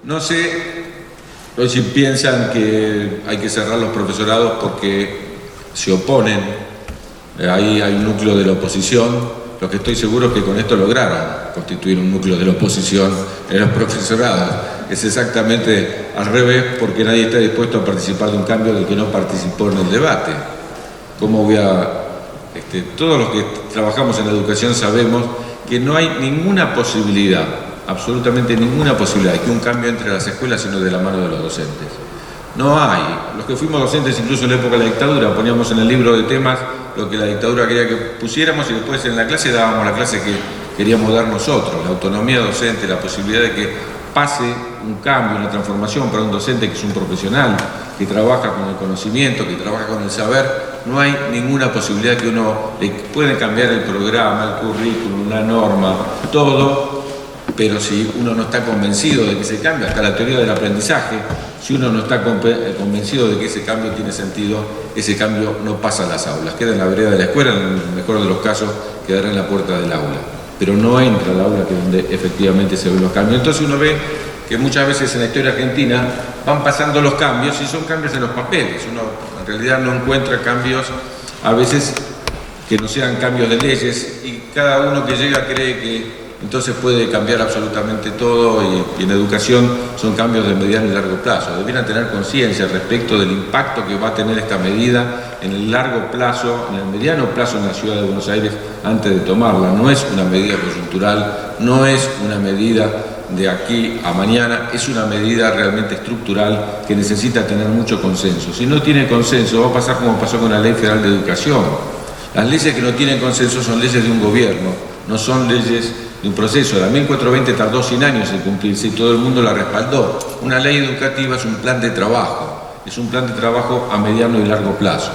No sé si piensan que hay que cerrar los profesorados porque se oponen. Ahí hay un núcleo de la oposición. Lo que estoy seguro es que con esto lograron constituir un núcleo de la oposición en los profesorados. Es exactamente al revés, porque nadie está dispuesto a participar de un cambio del que no participó en el debate. ¿Cómo voy a...? Todos los que trabajamos en la educación sabemos que no hay ninguna posibilidad, absolutamente ninguna posibilidad de que un cambio entre las escuelas sino de la mano de los docentes. No hay. Los que fuimos docentes incluso en la época de la dictadura poníamos en el libro de temas lo que la dictadura quería que pusiéramos y después en la clase dábamos la clase que queríamos dar nosotros, la autonomía docente, la posibilidad de que pase un cambio, una transformación para un docente que es un profesional, que trabaja con el conocimiento, que trabaja con el saber. No hay ninguna posibilidad que uno le puede cambiar el programa, el currículum, la norma, todo, pero si uno no está convencido de que ese cambio, hasta la teoría del aprendizaje, si uno no está convencido de que ese cambio tiene sentido, ese cambio no pasa a las aulas, queda en la vereda de la escuela, en el mejor de los casos quedará en la puerta del aula, pero no entra al aula, que es donde efectivamente se ven los cambios. Entonces uno ve que muchas veces en la historia argentina van pasando los cambios y son cambios en los papeles. Uno en realidad no encuentra cambios a veces que no sean cambios de leyes y cada uno que llega cree que entonces puede cambiar absolutamente todo y en educación son cambios de mediano y largo plazo. Debieran tener conciencia respecto del impacto que va a tener esta medida en el largo plazo, en el mediano plazo en la ciudad de Buenos Aires antes de tomarla. No es una medida coyuntural, no es una medida de aquí a mañana, es una medida realmente estructural que necesita tener mucho consenso. Si no tiene consenso va a pasar como pasó con la Ley Federal de Educación. Las leyes que no tienen consenso son leyes de un gobierno, no son leyes de un proceso. La 1420 tardó 100 años en cumplirse y todo el mundo la respaldó. Una ley educativa es un plan de trabajo, es un plan de trabajo a mediano y largo plazo.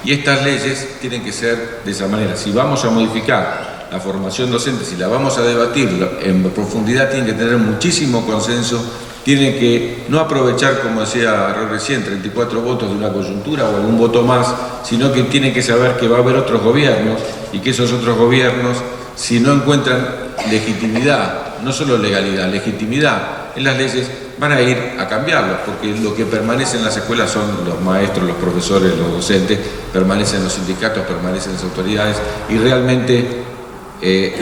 Y estas leyes tienen que ser de esa manera. Si vamos a modificar la formación docente, si la vamos a debatir en profundidad, tiene que tener muchísimo consenso, tiene que no aprovechar, como decía recién, 34 votos de una coyuntura o algún voto más, sino que tiene que saber que va a haber otros gobiernos y que esos otros gobiernos, si no encuentran legitimidad, no solo legalidad, legitimidad en las leyes, van a ir a cambiarlos, porque lo que permanece en las escuelas son los maestros, los profesores, los docentes, permanecen los sindicatos, permanecen las autoridades y realmente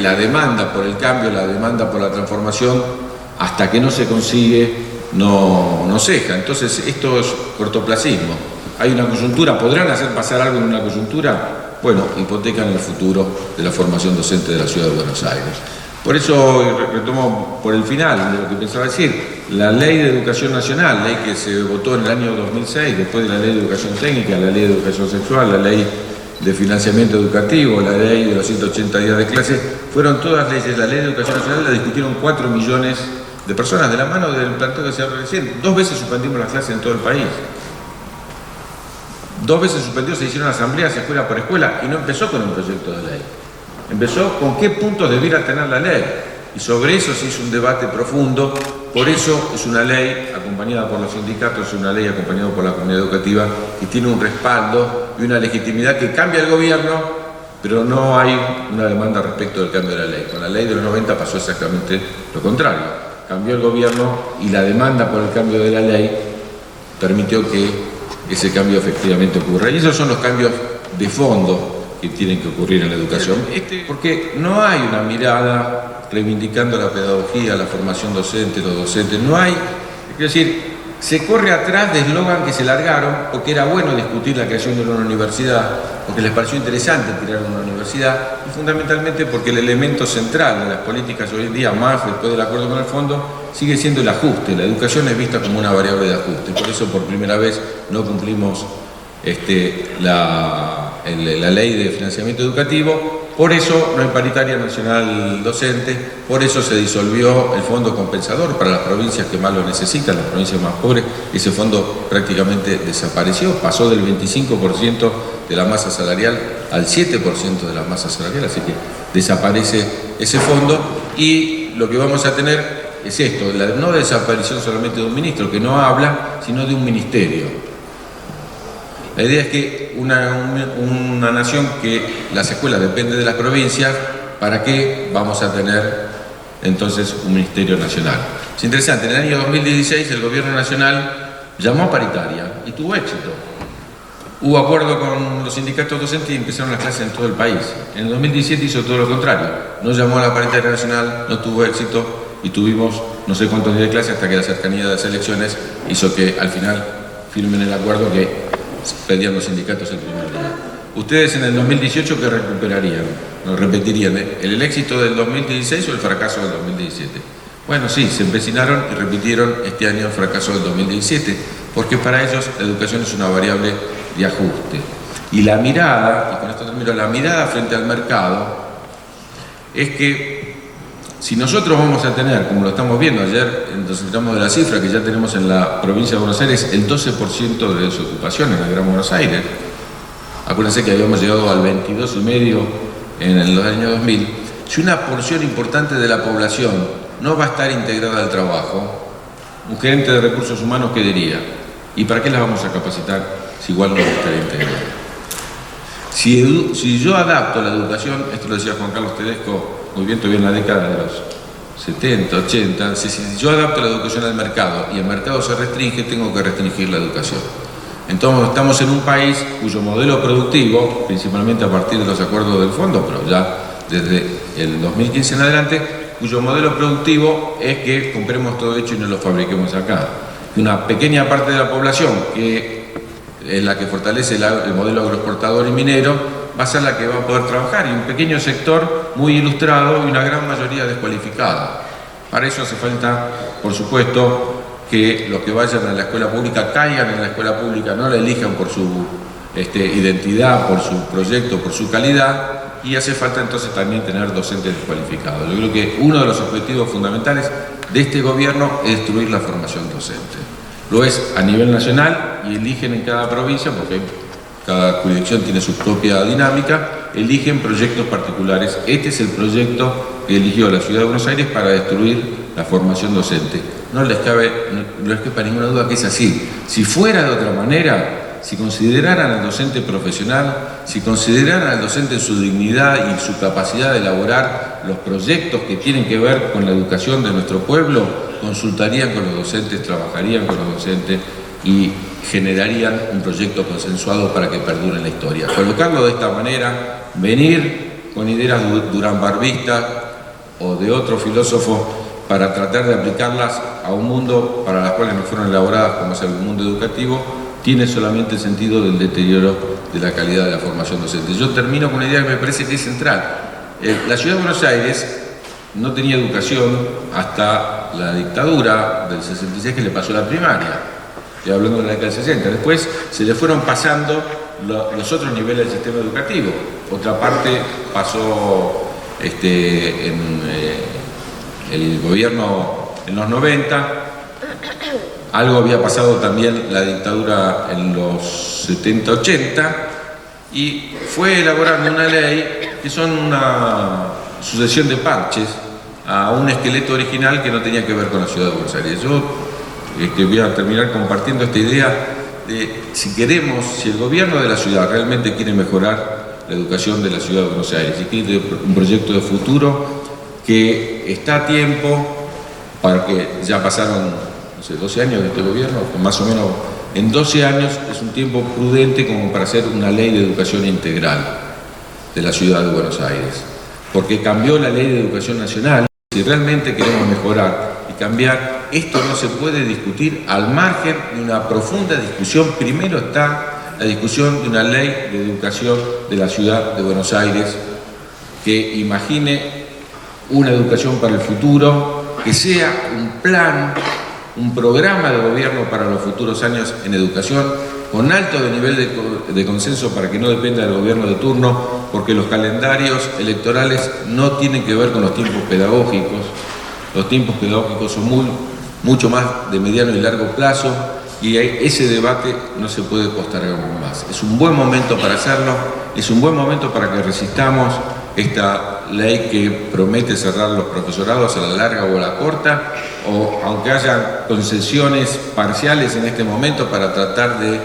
la demanda por el cambio, la demanda por la transformación, hasta que no se consigue, no ceja. Entonces esto es cortoplacismo. Hay una coyuntura, ¿podrán hacer pasar algo en una coyuntura? Bueno, hipotecan el futuro de la formación docente de la ciudad de Buenos Aires. Por eso retomo por el final de lo que pensaba decir, la Ley de Educación Nacional, ley que se votó en el año 2006, después de la Ley de Educación Técnica, la Ley de Educación Sexual, la Ley de Financiamiento Educativo, la Ley de los 180 días de clase, fueron todas leyes. La Ley de Educación Nacional la discutieron 4 millones de personas, de la mano del planteo que se habló recién. 2 veces suspendimos las clases en todo el país. 2 veces suspendió, se hicieron asambleas escuela por escuela y no empezó con un proyecto de ley. Empezó con qué puntos debiera tener la ley y sobre eso se hizo un debate profundo. Por eso es una ley acompañada por los sindicatos, es una ley acompañada por la comunidad educativa y tiene un respaldo y una legitimidad que cambia el gobierno, pero no hay una demanda respecto del cambio de la ley. Con la ley de los 90 pasó exactamente lo contrario. Cambió el gobierno y la demanda por el cambio de la ley permitió que ese cambio efectivamente ocurra. Y esos son los cambios de fondo que tienen que ocurrir en la educación. Porque no hay una mirada reivindicando la pedagogía, la formación docente, los docentes. No hay, es decir, se corre atrás de eslogan que se largaron porque era bueno discutir la creación de una universidad, porque les pareció interesante tirar una universidad y fundamentalmente porque el elemento central de las políticas hoy en día, más después del acuerdo con el fondo, sigue siendo el ajuste. La educación es vista como una variable de ajuste. Por eso por primera vez no cumplimos la ley de financiamiento educativo. Por eso no hay paritaria nacional docente, por eso se disolvió el fondo compensador para las provincias que más lo necesitan, las provincias más pobres. Ese fondo prácticamente desapareció, pasó del 25% de la masa salarial al 7% de la masa salarial, así que desaparece ese fondo y lo que vamos a tener es esto, la no desaparición solamente de un ministro que no habla, sino de un ministerio. La idea es que una nación que las escuelas dependen de las provincias, ¿para qué vamos a tener entonces un ministerio nacional. Es interesante, en el año 2016 el gobierno nacional llamó a paritaria y tuvo éxito. Hubo acuerdo con los sindicatos docentes y empezaron las clases en todo el país. En el 2017 hizo todo lo contrario, no llamó a la paritaria nacional, no tuvo éxito y tuvimos no sé cuántos días de clase hasta que la cercanía de las elecciones hizo que al final firmen el acuerdo que pedían los sindicatos el primer día. Ustedes en el 2018, ¿qué recuperarían? ¿No repetirían el éxito del 2016 o el fracaso del 2017? Bueno, sí, se empecinaron y repitieron este año el fracaso del 2017, porque para ellos la educación es una variable de ajuste. Y la mirada, y con esto termino, la mirada frente al mercado es que si nosotros vamos a tener, como lo estamos viendo ayer, nos enteramos de la cifra que ya tenemos en la provincia de Buenos Aires, el 12% de desocupación en el Gran Buenos Aires. Acuérdense que habíamos llegado al 22,5% en el año 2000. Si una porción importante de la población no va a estar integrada al trabajo, un gerente de recursos humanos, ¿qué diría? ¿Y para qué las vamos a capacitar si igual no va a estar integrada? Si yo adapto la educación, esto lo decía Juan Carlos Tedesco, muy bien, todavía en la década de los 70, 80, si yo adapto la educación al mercado y el mercado se restringe, tengo que restringir la educación. Entonces estamos en un país cuyo modelo productivo, principalmente a partir de los acuerdos del fondo, pero ya desde el 2015 en adelante, cuyo modelo productivo es que compremos todo hecho y no lo fabriquemos acá. Una pequeña parte de la población, que es la que fortalece el modelo agroexportador y minero, va a ser la que va a poder trabajar, y un pequeño sector muy ilustrado y una gran mayoría descualificada. Para eso hace falta, por supuesto, que los que vayan a la escuela pública caigan en la escuela pública, no la elijan por su identidad, por su proyecto, por su calidad, y hace falta entonces también tener docentes descualificados. Yo creo que uno de los objetivos fundamentales de este gobierno es destruir la formación docente. Lo es a nivel nacional y eligen en cada provincia, porque cada jurisdicción tiene su propia dinámica, eligen proyectos particulares. Este es el proyecto que eligió la Ciudad de Buenos Aires para destruir la formación docente. No les quepa ninguna duda que es así. Si fuera de otra manera, si consideraran al docente profesional, si consideraran al docente en su dignidad y su capacidad de elaborar los proyectos que tienen que ver con la educación de nuestro pueblo, consultarían con los docentes, trabajarían con los docentes y generarían un proyecto consensuado para que perdure en la historia. Colocarlo de esta manera, venir con ideas duranbarbistas o de otro filósofo para tratar de aplicarlas a un mundo para las cuales no fueron elaboradas, como es el mundo educativo, tiene solamente el sentido del deterioro de la calidad de la formación docente. Yo termino con una idea que me parece que es central. La Ciudad de Buenos Aires no tenía educación hasta la dictadura del 66, que le pasó la primaria. Estoy hablando de la década del 60. Después se le fueron pasando los otros niveles del sistema educativo. Otra parte pasó en el gobierno en los 90. Algo había pasado también la dictadura en los 70, 80. Y fue elaborando una ley que son una sucesión de parches a un esqueleto original que no tenía que ver con la Ciudad de Buenos Aires. Yo voy a terminar compartiendo esta idea de si el gobierno de la ciudad realmente quiere mejorar la educación de la Ciudad de Buenos Aires y quiere un proyecto de futuro, que está a tiempo, para que ya pasaron, no sé, 12 años de este gobierno, más o menos en 12 años es un tiempo prudente como para hacer una ley de educación integral de la Ciudad de Buenos Aires, porque cambió la ley de educación nacional. Si realmente queremos mejorar y cambiar, esto no se puede discutir al margen de una profunda discusión. Primero está la discusión de una ley de educación de la Ciudad de Buenos Aires que imagine una educación para el futuro, que sea un plan, un programa de gobierno para los futuros años en educación, con alto nivel de consenso para que no dependa del gobierno de turno, porque los calendarios electorales no tienen que ver con los tiempos pedagógicos. Los tiempos pedagógicos son mucho más de mediano y largo plazo, y ese debate no se puede postergar más. Es un buen momento para hacerlo, es un buen momento para que resistamos esta ley que promete cerrar los profesorados a la larga o a la corta, o aunque haya concesiones parciales en este momento para tratar de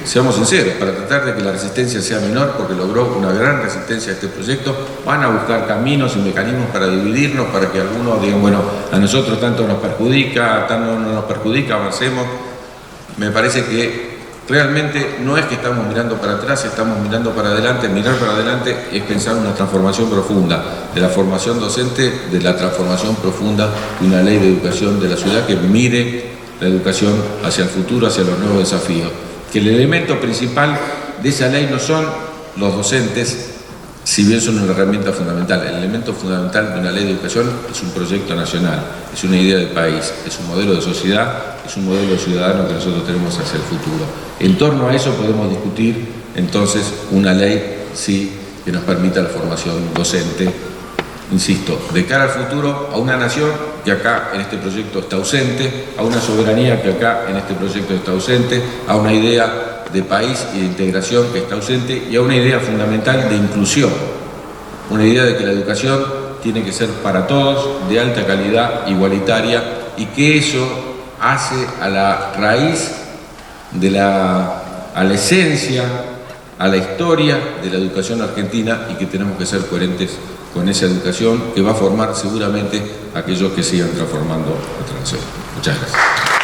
seamos sinceros, para tratar de que la resistencia sea menor, porque logró una gran resistencia a este proyecto, van a buscar caminos y mecanismos para dividirnos, para que algunos digan, bueno, a nosotros tanto nos perjudica, tanto no nos perjudica, avancemos. Me parece que realmente no es que estamos mirando para atrás, estamos mirando para adelante. Mirar para adelante es pensar una transformación profunda de la formación docente, de la transformación profunda de una ley de educación de la ciudad que mire la educación hacia el futuro, hacia los nuevos desafíos. Que el elemento principal de esa ley no son los docentes, si bien son una herramienta fundamental. El elemento fundamental de una ley de educación es un proyecto nacional, es una idea de país, es un modelo de sociedad, es un modelo ciudadano que nosotros tenemos hacia el futuro. En torno a eso podemos discutir entonces una ley, sí, que nos permita la formación docente, insisto, de cara al futuro, a una nación que acá en este proyecto está ausente, a una soberanía que acá en este proyecto está ausente, a una idea de país y de integración que está ausente y a una idea fundamental de inclusión, una idea de que la educación tiene que ser para todos, de alta calidad, igualitaria, y que eso hace a la raíz, a la esencia, a la historia de la educación argentina, y que tenemos que ser coherentes con esa educación que va a formar seguramente a aquellos que sigan transformando nuestra nación. Muchas gracias.